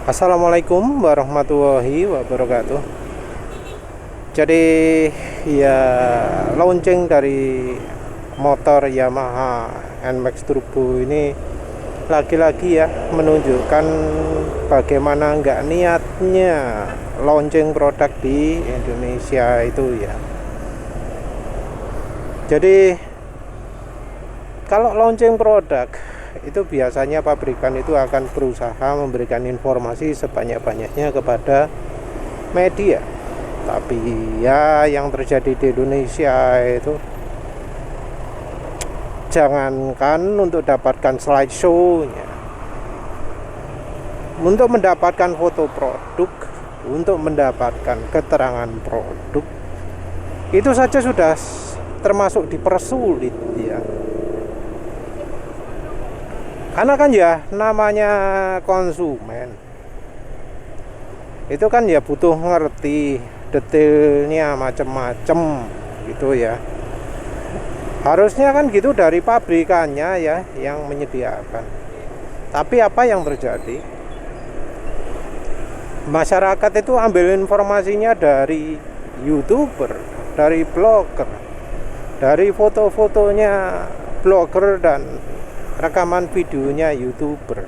Assalamualaikum warahmatullahi wabarakatuh. Jadi ya, launching dari motor Yamaha NMAX Turbo ini lagi-lagi ya menunjukkan bagaimana nggak niatnya launching produk di Indonesia itu ya. Jadi kalau launching produk itu biasanya pabrikan itu akan berusaha memberikan informasi sebanyak-banyaknya kepada media. Tapi ya yang terjadi di Indonesia itu, jangankan untuk dapatkan slideshow-nya, untuk mendapatkan foto produk, untuk mendapatkan keterangan produk, itu saja sudah termasuk dipersulit ya. Karena kan ya namanya konsumen itu kan ya butuh ngerti detailnya macam-macam gitu ya. Harusnya kan gitu dari pabrikannya ya yang menyediakan. Tapi apa yang terjadi? Masyarakat itu ambil informasinya dari YouTuber, dari blogger, dari foto-fotonya blogger dan rekaman videonya YouTuber.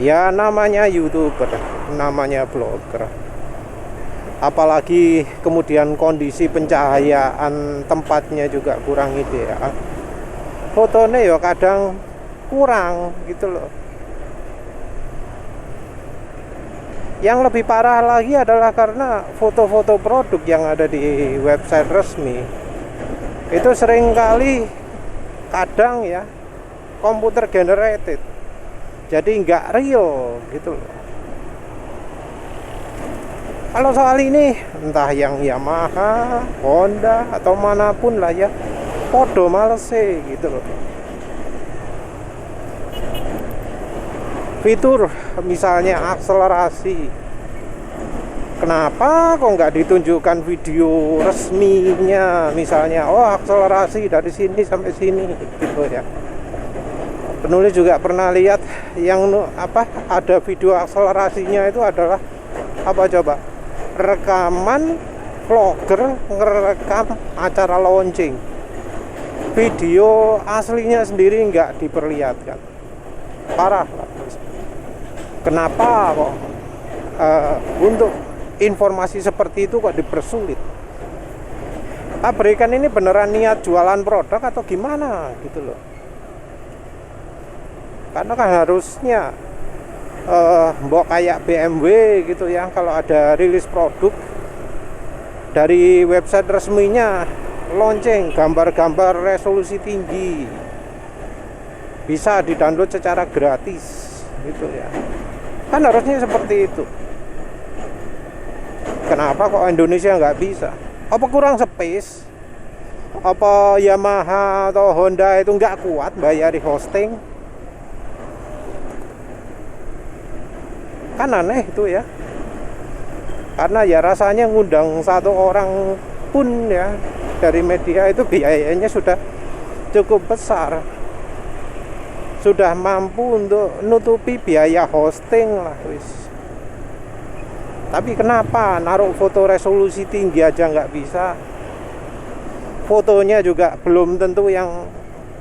Ya namanya YouTuber, namanya blogger. Apalagi kemudian kondisi pencahayaan tempatnya juga kurang ideal. Fotonya ya kadang kurang gitu loh. Yang lebih parah lagi adalah karena foto-foto produk yang ada di website resmi itu seringkali kadang ya komputer generated, jadi nggak real gitu loh. Kalau soal ini entah yang Yamaha, Honda atau manapun lah ya, podo males gitu loh. Fitur misalnya akselerasi, kenapa kok nggak ditunjukkan video resminya, misalnya akselerasi dari sini sampai sini gitu ya. Penulis juga pernah lihat yang ada video akselerasinya itu adalah apa coba, rekaman vlogger ngerekam acara launching, video aslinya sendiri nggak diperlihatkan. Parah lah. Kenapa kok untuk informasi seperti itu kok dipersulit? Pabrikan ini beneran niat jualan produk atau gimana gitu loh? Karena kan harusnya mbok kayak BMW gitu ya, kalau ada rilis produk dari website resminya launching gambar-gambar resolusi tinggi, bisa di-download secara gratis gitu ya. Kan harusnya seperti itu. Kenapa kok Indonesia nggak bisa? Apa kurang space? Apa Yamaha atau Honda itu nggak kuat bayari hosting? Kan aneh itu ya. Karena ya rasanya ngundang satu orang pun ya dari media itu biayanya sudah cukup besar, sudah mampu untuk nutupi biaya hosting lah wis. Tapi kenapa naruh foto resolusi tinggi aja nggak bisa? Fotonya juga belum tentu yang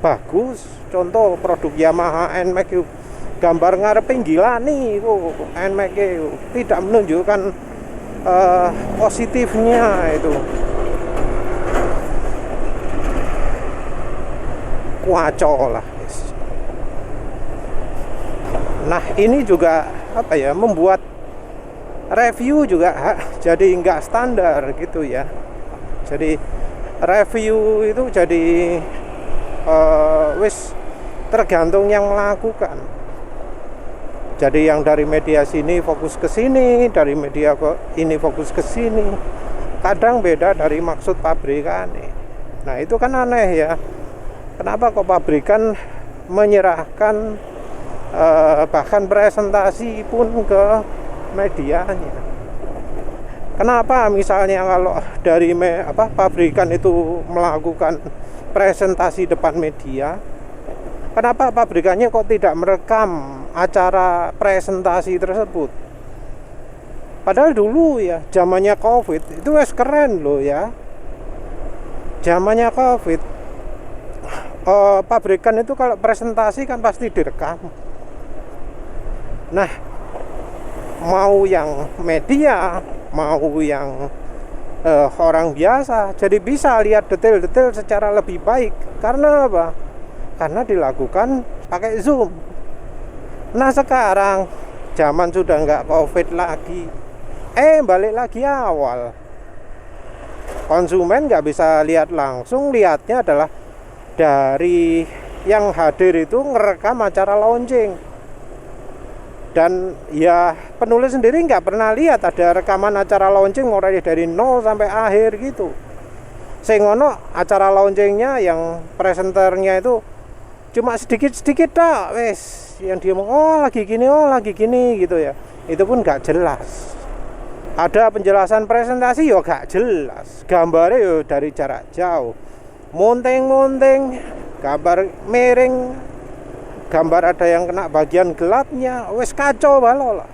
bagus. Contoh produk Yamaha NMAX itu, gambar ngarepin gila nih NMAX itu tidak menunjukkan positifnya itu. Kuaco lah. Nah ini juga membuat review juga jadi nggak standar gitu ya. Jadi review itu jadi tergantung yang melakukan. Jadi yang dari media sini fokus ke sini, dari media ini fokus ke sini. Kadang beda dari maksud pabrikan. Nah itu kan aneh ya. Kenapa kok pabrikan menyerahkan bahkan presentasi pun ke medianya? Kenapa misalnya kalau dari pabrikan itu melakukan presentasi depan media, kenapa pabrikannya kok tidak merekam acara presentasi tersebut. Padahal dulu ya zamannya COVID itu wes keren loh ya. Zamannya COVID pabrikan itu kalau presentasi kan pasti direkam. Nah, mau yang media, mau yang orang biasa, jadi bisa lihat detail-detail secara lebih baik. Karena apa? Karena dilakukan pakai Zoom. Nah sekarang zaman sudah nggak COVID lagi, balik lagi awal. Konsumen nggak bisa lihat langsung, lihatnya adalah dari yang hadir itu ngerekam acara launching. Dan ya penulis sendiri nggak pernah lihat ada rekaman acara launching mulai dari nol sampai akhir gitu. Sengono acara launchingnya yang presenternya itu cuma sedikit-sedikit dah, wes yang dia ngomong oh lagi gini gitu ya. Itu pun nggak jelas. Ada penjelasan presentasi ya nggak jelas. Gambarnya ya dari jarak jauh. Monteng-monteng, gambar miring. Gambar ada yang kena bagian gelapnya, wes kacau balo lah.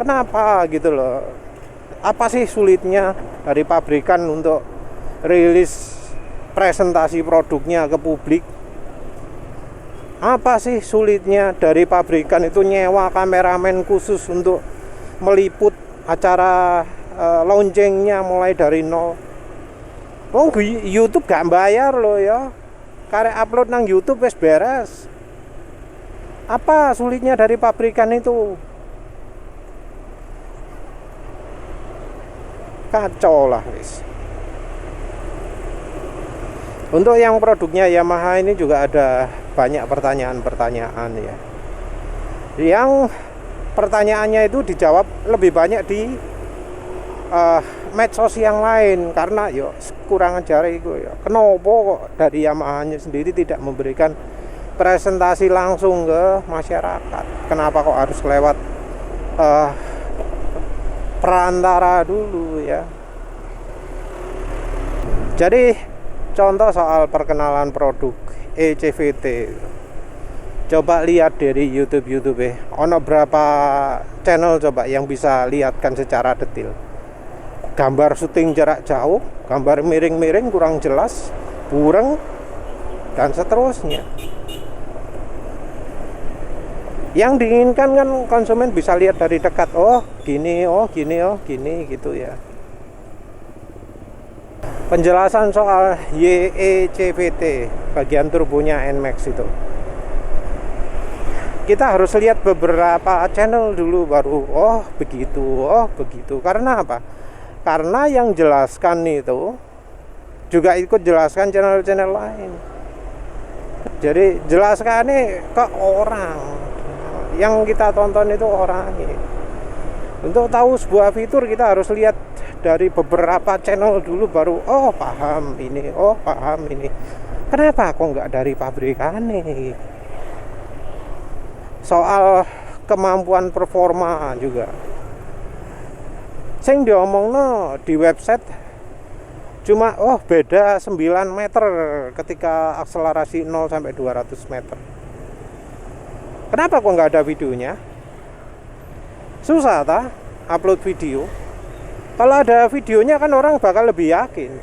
Kenapa gitu loh? Apa sih sulitnya dari pabrikan untuk rilis presentasi produknya ke publik? Apa sih sulitnya dari pabrikan itu nyewa kameramen khusus untuk meliput acara launchingnya mulai dari nol? Oh, YouTube gak bayar loh ya. Karek upload nang YouTube wes beres. Apa sulitnya dari pabrikan itu? Kacau lah wes. Untuk yang produknya Yamaha ini juga ada banyak pertanyaan-pertanyaan ya. Yang pertanyaannya itu dijawab lebih banyak di medsos yang lain, karena yo kurang ajar itu ya. Kenapa kok dari Yamaha sendiri tidak memberikan presentasi langsung ke masyarakat? Kenapa kok harus lewat perantara dulu ya? Jadi contoh soal perkenalan produk ECVT, coba lihat dari YouTube ono berapa channel coba yang bisa lihatkan secara detail. Gambar syuting jarak jauh, gambar miring-miring kurang jelas, bureng, dan seterusnya. Yang diinginkan kan konsumen bisa lihat dari dekat, oh gini gitu ya. Penjelasan soal YECVT bagian turbonya NMAX itu, kita harus lihat beberapa channel dulu baru oh begitu. Karena apa? Karena yang jelaskan itu juga ikut jelaskan channel-channel lain. Jadi jelaskan ini ke orang, yang kita tonton itu orangnya. Untuk tahu sebuah fitur kita harus lihat dari beberapa channel dulu baru oh paham ini. Kenapa kok nggak dari pabrikan nih? Soal kemampuan performa juga. Sing diomongno di website cuma beda 9 meter ketika akselerasi 0 sampai 200 meter. Kenapa kok nggak ada videonya? Susah ta upload video? Kalau ada videonya kan orang bakal lebih yakin.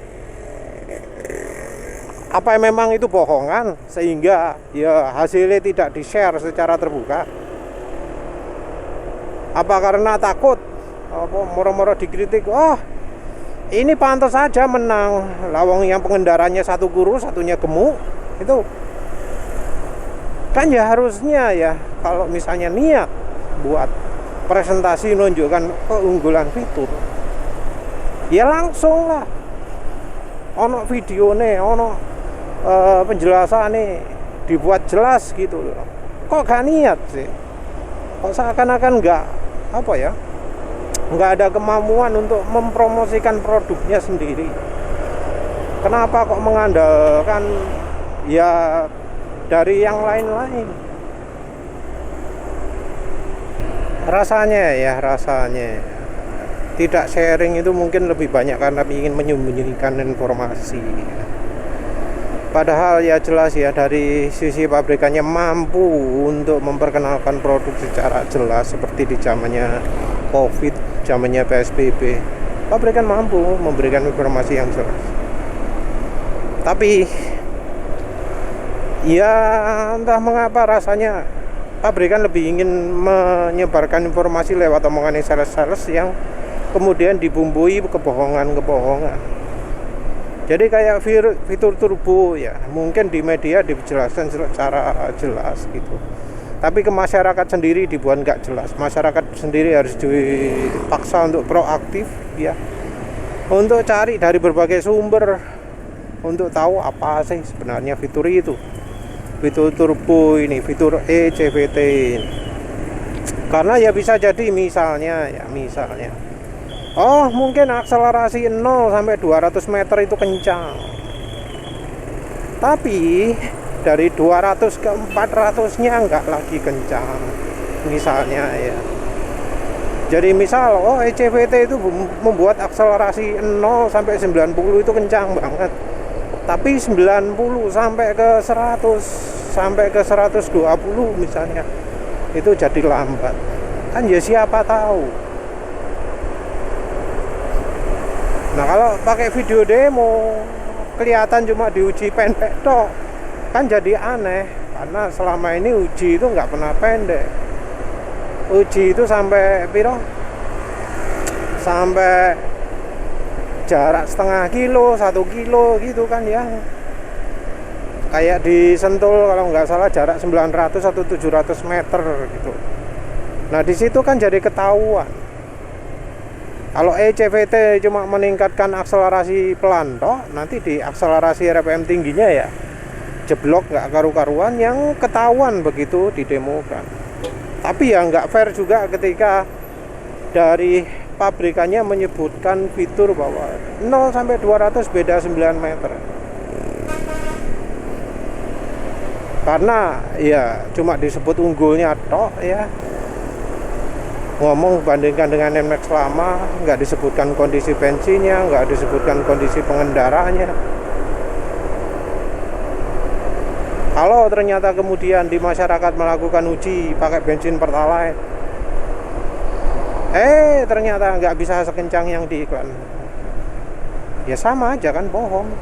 Apa memang itu bohongan sehingga ya hasilnya tidak di-share secara terbuka? Apa karena takut moro-moro dikritik, ini pantas saja menang, lawang yang pengendaranya satu kurus satunya gemuk, itu kan ya harusnya ya kalau misalnya niat buat presentasi menunjukkan keunggulan fitur ya langsung lah ono video nih, ono penjelasan nih dibuat jelas gitu loh. Kok gak niat sih? Kok seakan-akan nggak ada kemampuan untuk mempromosikan produknya sendiri. Kenapa kok mengandalkan ya dari yang lain-lain? Rasanya tidak sharing itu mungkin lebih banyak karena ingin menyembunyikan informasi. Padahal ya jelas ya dari sisi pabrikannya mampu untuk memperkenalkan produk secara jelas seperti di zamannya COVID, zamannya PSBB. Pabrikan mampu memberikan informasi yang jelas. Tapi ya entah mengapa rasanya pabrikan lebih ingin menyebarkan informasi lewat omongan sales-sales yang kemudian dibumbui kebohongan-kebohongan. Jadi kayak fitur turbo ya, mungkin di media dijelaskan secara jelas gitu. Tapi ke masyarakat sendiri dibuat nggak jelas. Masyarakat sendiri harus dipaksa untuk proaktif ya, untuk cari dari berbagai sumber untuk tahu apa sih sebenarnya fitur itu. Fitur turbo ini, fitur ECVT ini. Karena ya bisa jadi misalnya oh mungkin akselerasi 0 sampai 200 meter itu kencang, tapi dari 200 ke 400 nya enggak lagi kencang misalnya ya. Jadi misal ECVT itu membuat akselerasi 0 sampai 90 itu kencang banget, tapi 90 sampai ke 100 sampai ke 120 misalnya itu jadi lambat. Kan ya siapa tahu. Nah kalau pakai video demo kelihatan cuma diuji pendek tok, kan jadi aneh. Karena selama ini uji itu nggak pernah pendek. Uji itu sampai piro? Sampai jarak setengah kilo, 1 kilo gitu kan ya. Kayak di Sentul kalau nggak salah jarak 900 atau 700 meter gitu. Nah di situ kan jadi ketahuan. Kalau ECVT cuma meningkatkan akselerasi pelan toh, nanti di akselerasi RPM tingginya ya jeblok nggak karu-karuan, yang ketahuan begitu didemokan. Tapi ya nggak fair juga ketika dari pabrikannya menyebutkan fitur bahwa 0 sampai 200 beda 9 meter. Karena ya cuma disebut unggulnya toh ya. Ngomong bandingkan dengan NMAX lama, nggak disebutkan kondisi bensinnya, nggak disebutkan kondisi pengendaranya. Kalau ternyata kemudian di masyarakat melakukan uji pakai bensin Pertalite, ternyata nggak bisa sekencang yang di iklan, ya sama aja kan, bohong.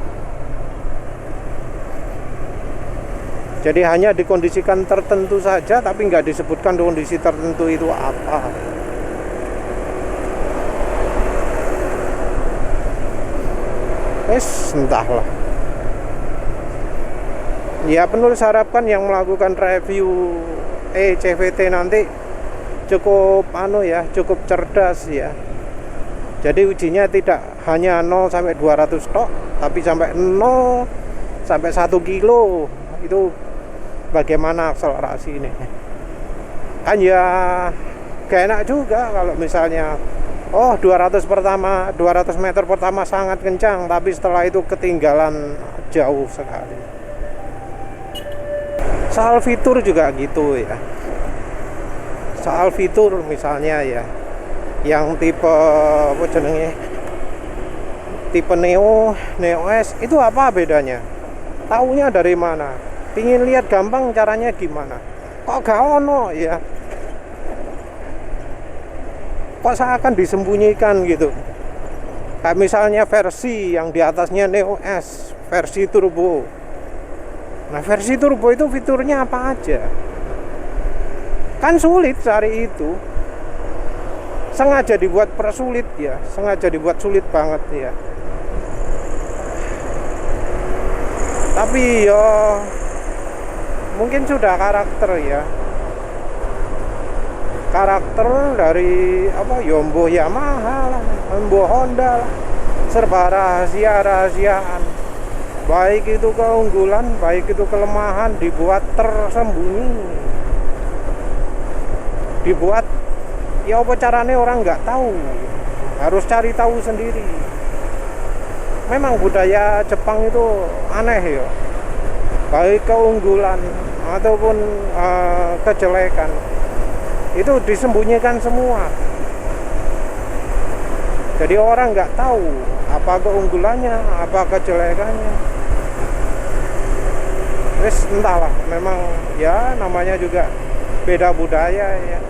Jadi hanya dikondisikan tertentu saja, tapi nggak disebutkan kondisi tertentu itu apa. Entahlah. Ya penulis harapkan yang melakukan review ECVT nanti cukup cukup cerdas ya. Jadi ujinya tidak hanya 0 sampai 200 tok, tapi sampai 0 sampai 1 kilo. Itu bagaimana akselerasi ini. Kan ya gak enak juga kalau misalnya 200 meter pertama sangat kencang, tapi setelah itu ketinggalan jauh sekali. Soal fitur juga gitu ya. Soal fitur misalnya ya, yang tipe tipe Neo S itu apa bedanya? Taunya dari mana? Pingin lihat gampang caranya gimana? Kok gak ono ya? Kok seakan disembunyikan gitu. Kayak misalnya versi yang di atasnya Neo S, versi turbo. Nah versi turbo itu fiturnya apa aja? Kan sulit cari itu. Sengaja dibuat persulit ya, sengaja dibuat sulit banget ya. Tapi ya mungkin sudah karakter ya. Karakter dari Yombo Yamaha lah, Yombo Honda lah, serba rahasiaan, baik itu keunggulan, baik itu kelemahan dibuat tersembunyi, dibuat ya apa caranya orang nggak tahu, harus cari tahu sendiri. Memang budaya Jepang itu aneh ya, baik keunggulan ataupun kejelekan itu disembunyikan semua. Jadi orang nggak tahu apa keunggulannya, apa kejelekannya. Wis entahlah, memang ya namanya juga beda budaya ya.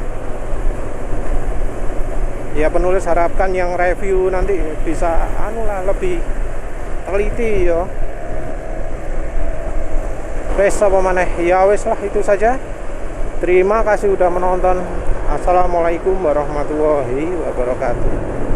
Ya penulis harapkan yang review nanti bisa lebih teliti yo. Wes apa maneh ya, wes lah itu saja. Terima kasih udah menonton. Assalamualaikum warahmatullahi wabarakatuh.